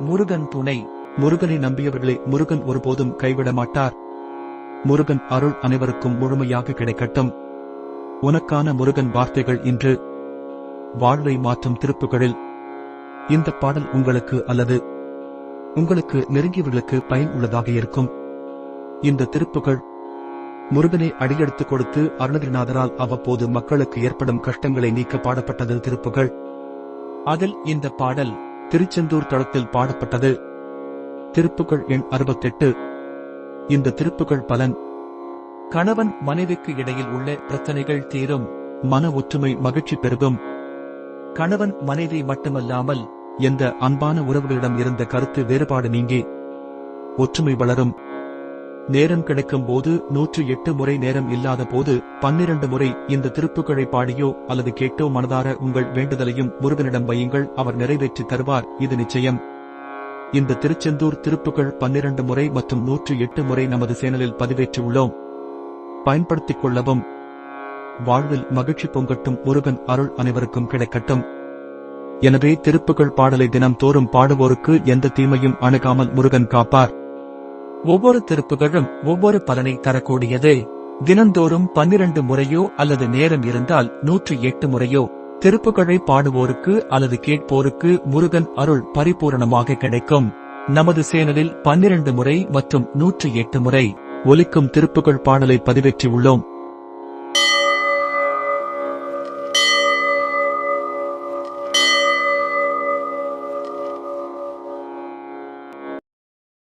முருகன் துணை. முருகனை நம்பியவர்களை முருகன் ஒருபோதும் கைவிட மாட்டார். முருகன் அருள் அனைவருக்கும் முழுமையாக கிடைக்கட்டும். உனக்கான முருகன் வார்த்தைகள் இன்று. வாழ்வை மாற்றும் திருப்புகளில் இந்த பாடல் உங்களுக்கு அல்லது உங்களுக்கு நெருங்கியவர்களுக்கு பயன் உள்ளதாக இருக்கும். இந்த திருப்புகள் முருகனை அடியெடுத்துக் கொடுத்து அருணகிரிநாதரால் அவ்வப்போது மக்களுக்கு ஏற்படும் கஷ்டங்களை நீக்க பாடப்பட்டது திருப்புகள். அதில் இந்த பாடல் திருச்செந்தூர் தளத்தில் பாடப்பட்டது. திருப்புகள் எண் 68. இந்த திருப்புகள் பலன்: கணவன் மனைவிக்கு இடையில் உள்ள பிரச்சனைகள் தீரும். மன ஒற்றுமை மகிழ்ச்சி பெருகும். கணவன் மனைவி மட்டுமல்லாமல் எந்த அன்பான உறவுகளிடம் இருந்த கருத்து வேறுபாடு நீங்கி ஒற்றுமை வளரும். நேரம் கிடைக்கும் போது 108 முறை, நேரம் இல்லாத போது 12 முறை இந்த திருப்புகளை பாடியோ அல்லது கேட்டோ மனதார உங்கள் வேண்டுதலையும் முருகனிடம் வையுங்கள். அவர் நிறைவேற்றி தருவார், இது நிச்சயம். இந்த திருச்செந்தூர் திருப்புகள் 12 முறை மற்றும் 108 முறை நமது சேனலில் பதிவேற்றி உள்ளோம். பயன்படுத்திக் கொள்ளவும். வாழ்வில் மகிழ்ச்சி பொங்கட்டும். முருகன் அருள் அனைவருக்கும் கிடைக்கட்டும். எனவே திருப்புகள் பாடலை தினம் தோறும் பாடுவோருக்கு எந்த தீமையும் அணுகாமல் முருகன் காப்பார். ஒவ்வொரு திருப்புகளும் ஒவ்வொரு பலனை தரக்கூடியது. தினந்தோறும் 12 முறையோ அல்லது நேரம் இருந்தால் 108 முறையோ திருப்புகளை பாடுவோருக்கு அல்லது கேட்போருக்கு முருகன் அருள் பரிபூரணமாக கிடைக்கும். நமது சேனலில் 12 முறை மற்றும் 108 முறை ஒலிக்கும் திருப்புகள் பாடலை பதிவேற்றி உள்ளோம்.